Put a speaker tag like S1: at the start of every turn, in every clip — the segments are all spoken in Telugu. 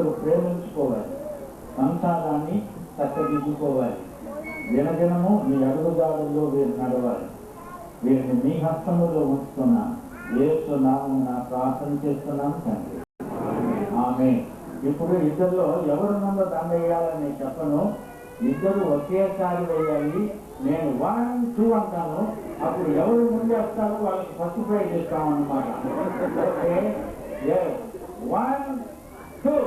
S1: ఒకరినొకరు ప్రేమించుకోవాలి, సంసారాన్ని చక్కదిద్దుకోవాలి. దినదినము మీ అడుగుదారుల్లో వీరు నడవాలి. వీరిని మీ హస్తములో ఉంచుతున్నాను. యేసు నామమున ప్రార్థన చేస్తున్నాం తండ్రి, ఆమేన్. ఇప్పుడు ఇద్దరిలో ఎవరు ముందు దండ వేయాలని చెప్పను, ఇద్దరు ఒకేసారి వేయాలి. నేను 1, 2 అంటాను, అప్పుడు ఎవరు ముందు వస్తారో వాళ్ళకి ఫస్ట్ ప్రైజ్ ఇస్తామన్నమాట. ఓకే, 1, 2.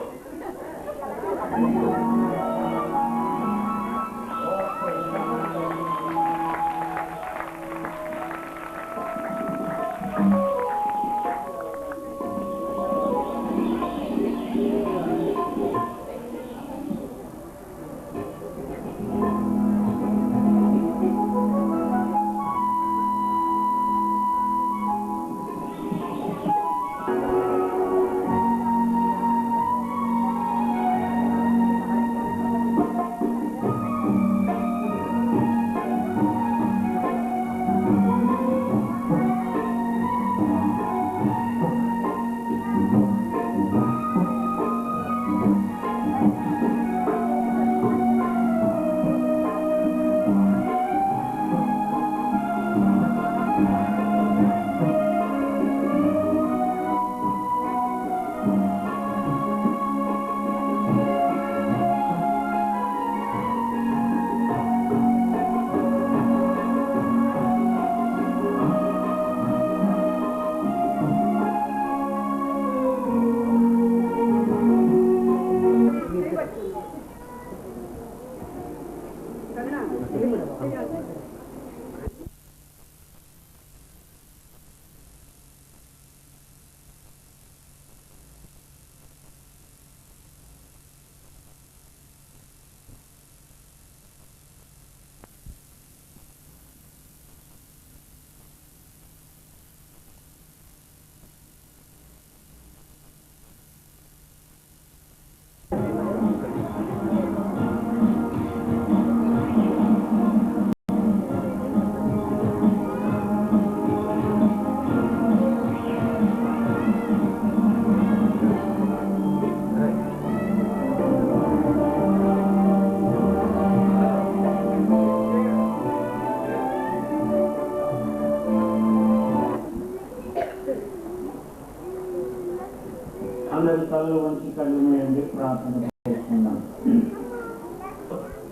S1: అందరి తలలో వంచి కళ్ళు వేయండి, ప్రార్థన చేసుకున్నాం.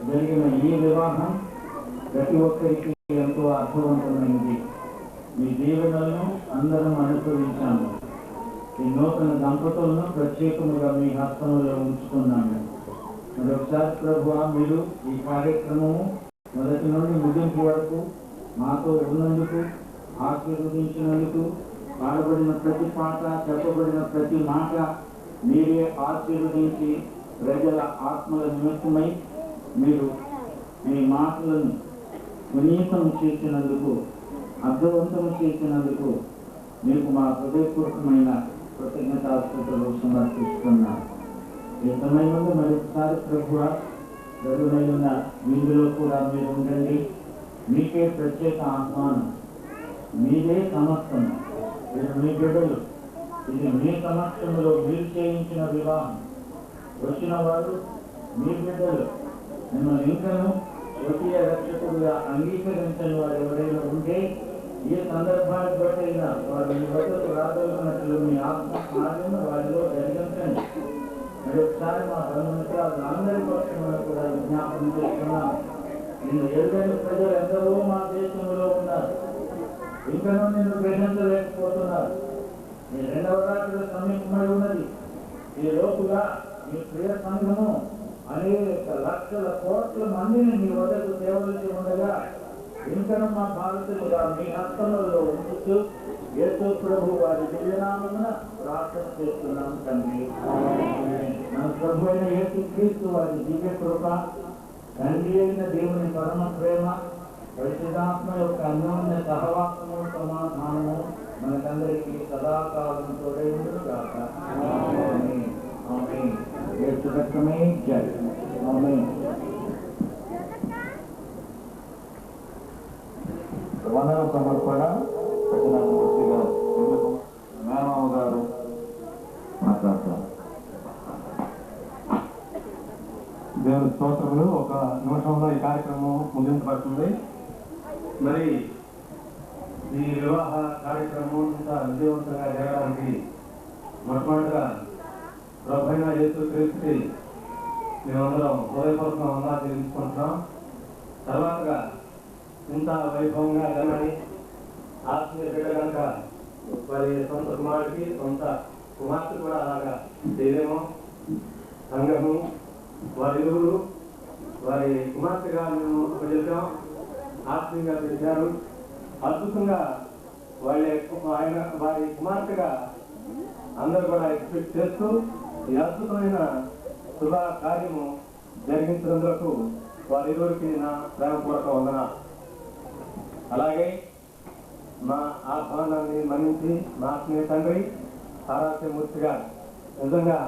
S1: జరిగిన ఈ వివాహం ప్రతి ఒక్కరికి ఎంతో అర్థవంతమైనది. మీ దీవెనలను అందరం అనుభవించాము. ఈ నూతన దంపతులను ప్రత్యేకముగా మీ హస్తములో ఉంచుకున్నాము. మరొకసారి ప్రభువా, మీరు ఈ కార్యక్రమము మొదటి నుండి ముగింపు వరకు మాతో ఉన్నందుకు, ఆశీర్వదించినందుకు, పాడబడిన ప్రతి పాట, చెప్పబడిన ప్రతి మాట మీరే ఆశీర్వదించి ప్రజల ఆత్మల నిమిత్తమై మీరు మీ మాటలను వినీతం చేసినందుకు, అర్థవంతం చేసినందుకు మీకు మా హృదయపూర్వకమైన కృతజ్ఞతాస్తుతులు సమర్పిస్తున్నాను. ఈ సమయంలో మరొకసారి ప్రభువా, జరుగునైన వీధిలో కూడా మీరు ఉండండి. మీకే ప్రత్యేక ఆహ్వానం, మీదే సమస్తం. ఇది మీ బిడ్డలు, ఇది మీ సమక్షంలో మీరు చేయించిన వివాహం. వచ్చిన వారు మీ బిడ్డలు. మిమ్మల్ని ఇంకను స్వకీయ రక్షకుడుగా అంగీకరించని వారు ఎవరైనా ఉంటే ఈ సందర్భాన్ని బట్టైనా వారు మీ వద్దకు రాగలిగినట్లు మీ ఆత్మ కార్యం వారిలో జరిగించండి. మరొకసారి మా బంధుమిత్రులు అందరి పక్షంలో కూడా విజ్ఞాపనం చేస్తున్నాం. నిన్ను ఎరుగని ప్రజలు ఎందరో మా దేశంలో ఉన్నారు, ఇంకనూ నిన్ను గ్రహించలేకపోతున్నారు. మీ రెండవ రాత్రి సమీపమై ఉన్నది. ఈ లోపుగా మీ ప్రియ సంఘము అనేక లక్షల కోట్ల మందిని మీ వద్దకు తేవలసి ఉండగా ఇంకనూ మా బాధితులుగా మీ హస్తములలో ఉంచుతూ యేసు ప్రభు వారి దివ్యనామమున ప్రార్థన చేస్తున్నాం తండ్రి. మన ప్రభు అయిన యేసు క్రీస్తు వారి దివ్య కృప, తండ్రి అయిన దేవుని పరమ ప్రేమ, పరిశుద్ధాత్మ యొక్క అన్యోన్య సహవాసము, సమాధానము మనకందరికీ సదాకాలం తోడై ఉండును గాక. ఆమేన్. ఆమేన్. యేసు రక్తమే జై. ఆమేన్. వందన సమర్పణ మేనమామ గారు మాట్లాడతారు.
S2: దేవుని స్తోత్రములు. ఒక నిమిషంలో ఈ కార్యక్రమం ముగించబడుతుంది. మరి ఈ వివాహ కార్యక్రమం ఇంత విజయవంతంగా జరగడానికి మొట్టమొదటిగా ప్రభువైన యేసుక్రీస్తుకి మేమందరం హృదయపూర్వకంగా వందనాలు చెల్లించుకుంటున్నాం. తర్వాతగా ఇంత వైభవంగా జరగని ఆత్మీయ బిడ్డ కనుక వారి సొంత కుమారుడికి సొంత కుమార్తె కూడా అలాగా చేయలేము. సంఘము వారిరువురు వారి కుమార్తెగా మేము పిలిచాం, ఆత్మీయంగా పిలిచారు. అద్భుతంగా వారి కుమార్తెగా అందరూ కూడా ఎక్స్పెక్ట్ చేస్తూ ఈ అద్భుతమైన శుభ కార్యము జరిగించినందుకు వారిరువురికి నా ప్రేమపూర్వక వందనాలు. అలాగే మా ఆహ్వానాన్ని మన్నించి మా ఆత్మీయ తండ్రి ఆరాధ్యమూర్తి గారు, నిజంగా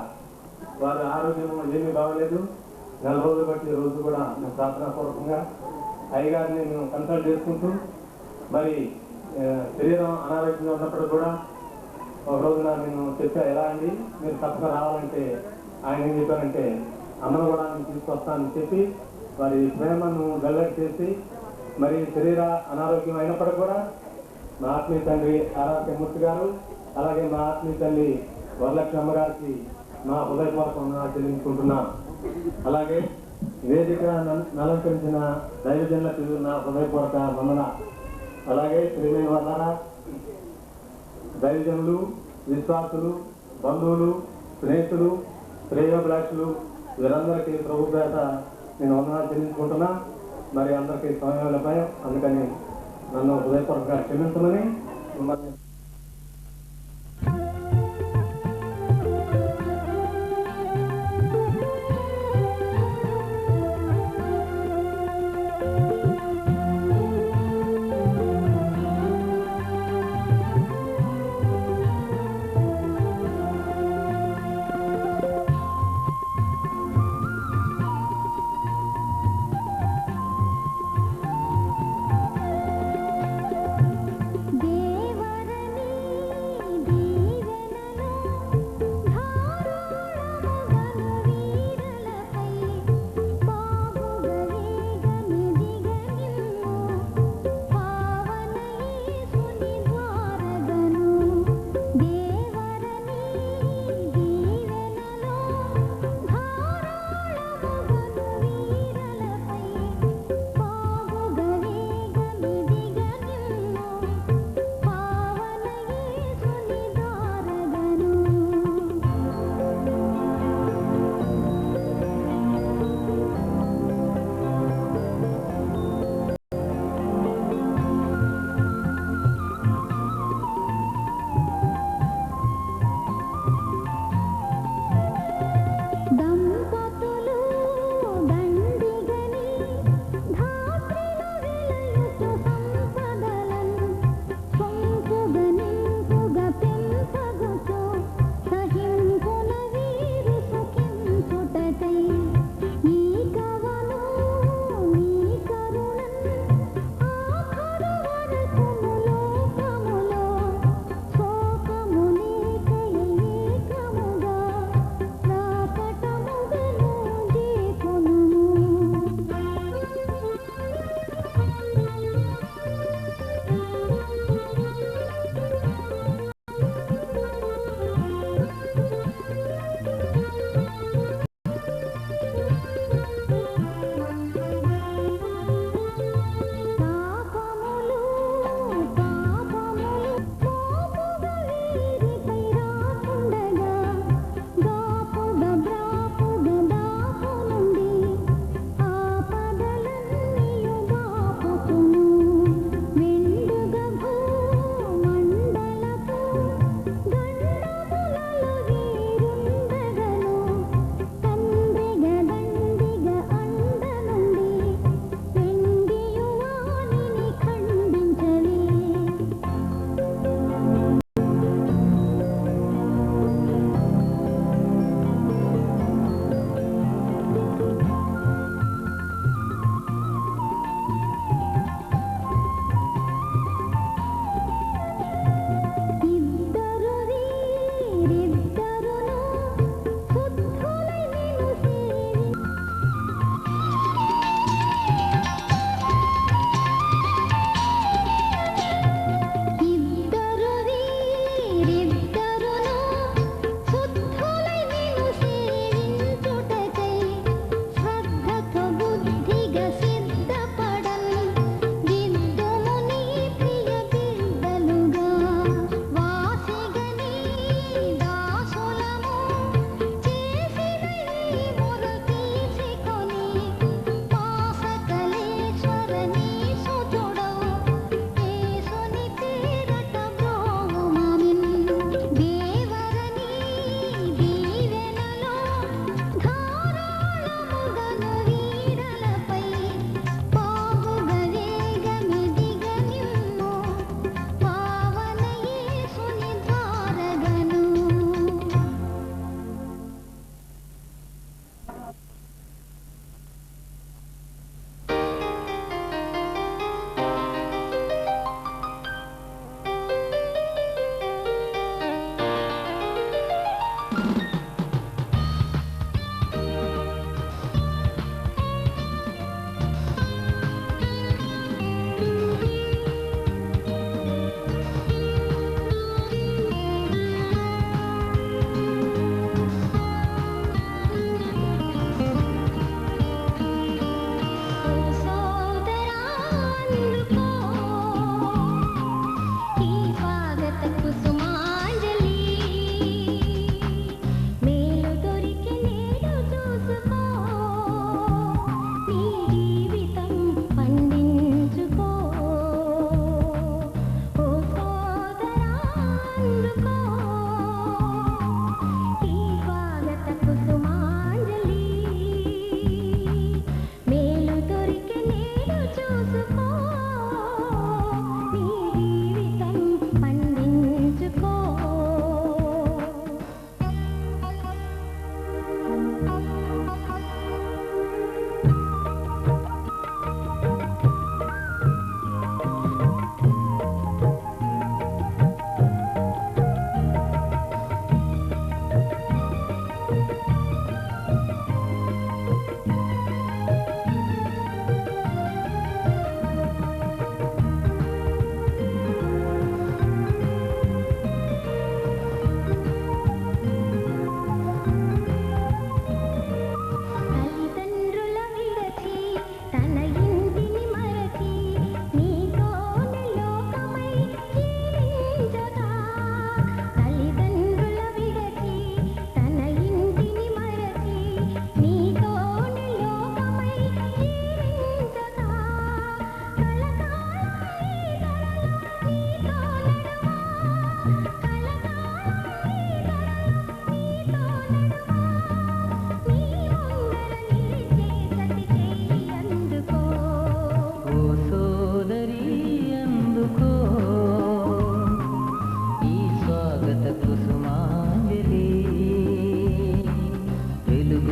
S2: వారి ఆరోగ్యం ఏమీ బాగలేదు. 4 రోజులు బట్టి రోజు కూడా మేము ప్రార్థనాపూర్వకంగా అయ్యగారిని మేము కన్సల్ట్ చేసుకుంటూ మరి శరీరం అనారోగ్యంగా ఉన్నప్పుడు కూడా ఒక రోజున నేను చెప్పా, ఎలా అండి మీరు తప్పగా రావాలంటే ఆయన ఏం చెప్పారంటే అమ్మను కూడా నేను తీసుకొస్తానని చెప్పి వారి ప్రేమను వెల్లడి చేసి మరి శరీర అనారోగ్యం అయినప్పటికీ కూడా మా ఆత్మీయ తండ్రి ఆరాధ్యమూర్తి గారు అలాగే మా ఆత్మీయ తల్లి వరలక్ష్మి అమ్మగారికి మా హృదయపూర్వకంగా చెల్లించుకుంటున్నాం. అలాగే వేదిక అలంకరించిన దైవజనులకు నా హృదయపూర్వక వందన. అలాగే శ్రీమైన వల్ల దైవజనులు, విశ్వాసులు, బంధువులు, స్నేహితులు, శ్రేయోభిలాషులు వీరందరికీ ప్రభు పేట నేను వందనాలు చెల్లించుకుంటున్నా. మరి అందరికీ సమయం భయం, అందుకని నన్ను హృదయపూర్వకంగా క్షమించమని మిమ్మల్ని
S3: దేవర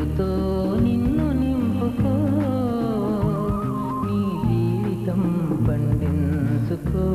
S3: వెలుగుతో నిన్ను నింపుకో నీ జీవితం పండించుకో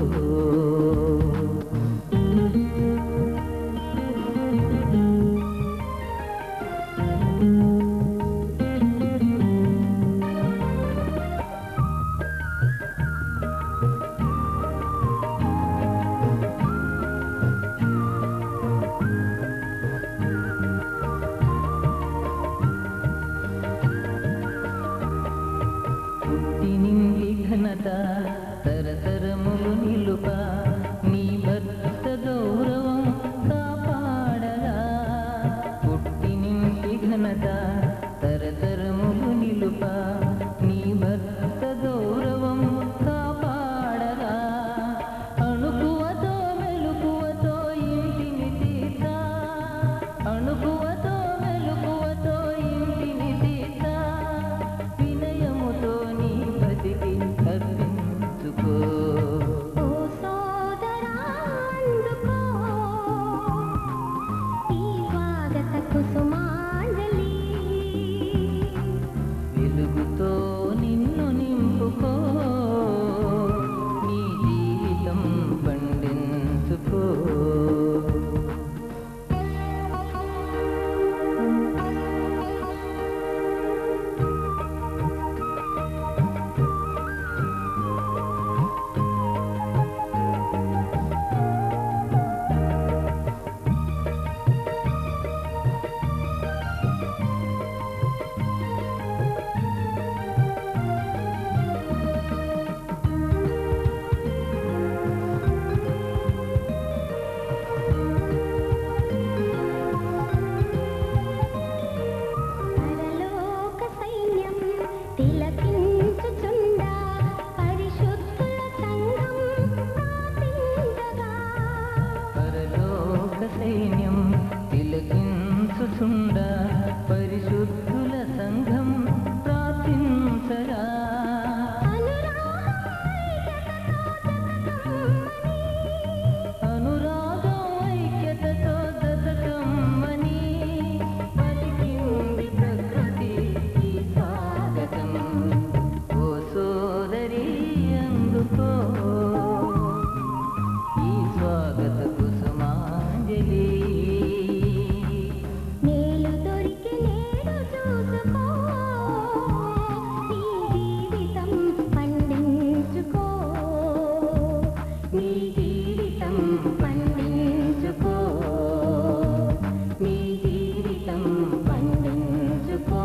S3: తరతరములు నిలుప నీ భర్త గౌరవం కాపాడగా పుట్టినింటి ఘనత తరతరములు నిలుప నీ భర్త గౌరవం కాపాడగా అణుకువతో మెలుకువతో ఇంటిని తీర్చా అణుకువతో మెలుకువతో ఇంటిని తీర్చా వినయముతో నీ బతికి
S4: ఓ సోదరా అందుకో ఈ స్వాగత కుసుమాంజలి
S3: వెలుగుతో నిన్ను నింపుకో నీ జీవితం పండించుకో
S4: పరలోక సైన్యం తిలకించుచుండా పరిశుద్ధుల సంఘం ప్రార్థించగా
S3: పరలోక సైన్యం తిలకించుచుండా పరిశుద్ధుల సంఘం ప్రార్థించగా అనురాగం ఐక్యతతో దశకమ్మని పలికింది ప్రకృతి ఈ స్వాగతం ఓ సోదరి అందుకో ఈ స్వాగత కుసుమాంజలి
S4: మేలు దొరికి నేడు చూసుకో నీ జీవితం పండించుకో నీ జీవితం పండించుకో నీ జీవితం పండించుకో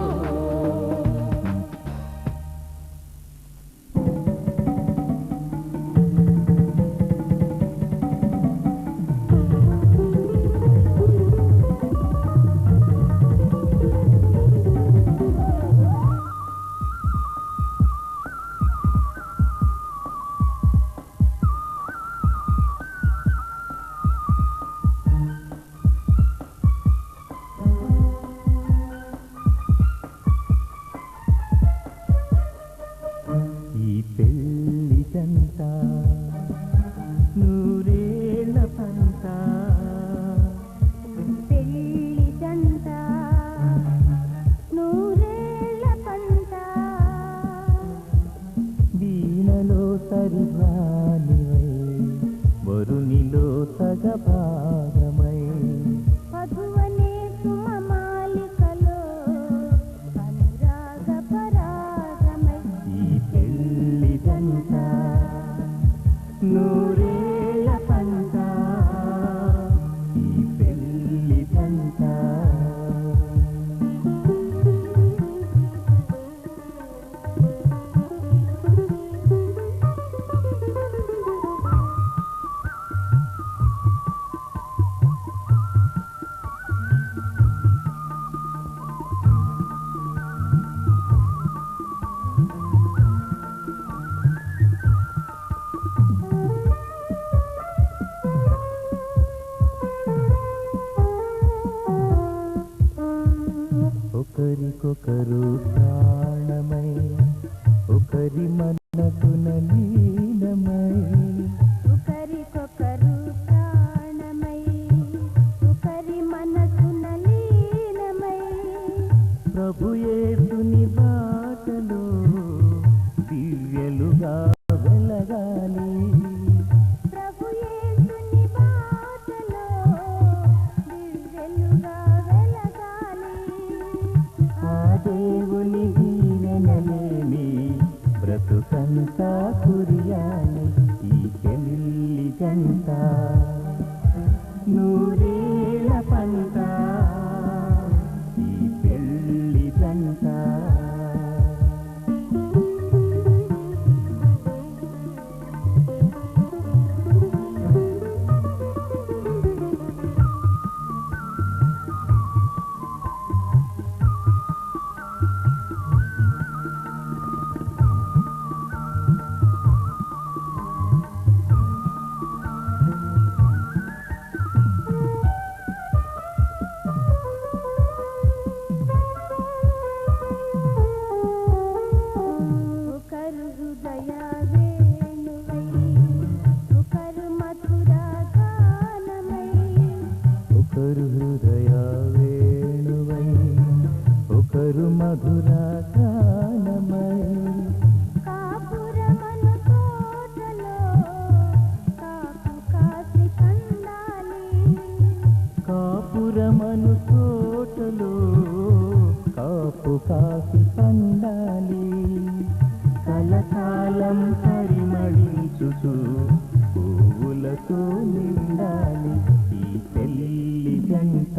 S3: ఈ పెళ్లి జంట నూరేళ్ల పంట
S4: పెళ్లి జంట నూరేళ్ల పంట
S3: వీణలో సరిభానివై వరునిలో సగభాగమై
S4: మధువనే సుమమాలికలో అనురాగ పరాగమై
S3: ఈ పెళ్లి జంట నూరేళ్ల పంట ఈ పెళ్లి జంట ఒకరికొకరు ప్రాణమై ఒకరి మనసున లీనమై
S4: ఒకరికొకరు ప్రాణమై ఒకరి మనసున లీనమై
S3: ప్రభు యేసుని బాటలో దివ్యలుగా వెలగాలి.
S4: ప్రభు యేసుని బాటలో దివ్యలుగా వెలగాలి.
S3: ఆ దేవుని దీవెనలేని బ్రతుకంతా కురియాలి. ఈ పెళ్లి జంట నూరేళ్ళ పంట, ఈ పెళ్లి జంట.
S4: ఒకరు హృదయ వేణువై, ఒకరు మధుర గానమై,
S3: ఒకరు హృదయ వేణువై, ఒకరు మధుర గానమై,
S4: కాపురమను తోటలో కాపు కాసి కందాలి.
S3: కాపురమను తోటలో కాపు కాసి పండాలి. కలకాలం పరిమళించుచు పువ్వులతో నిండాలి ఈ పెళ్లి జంట.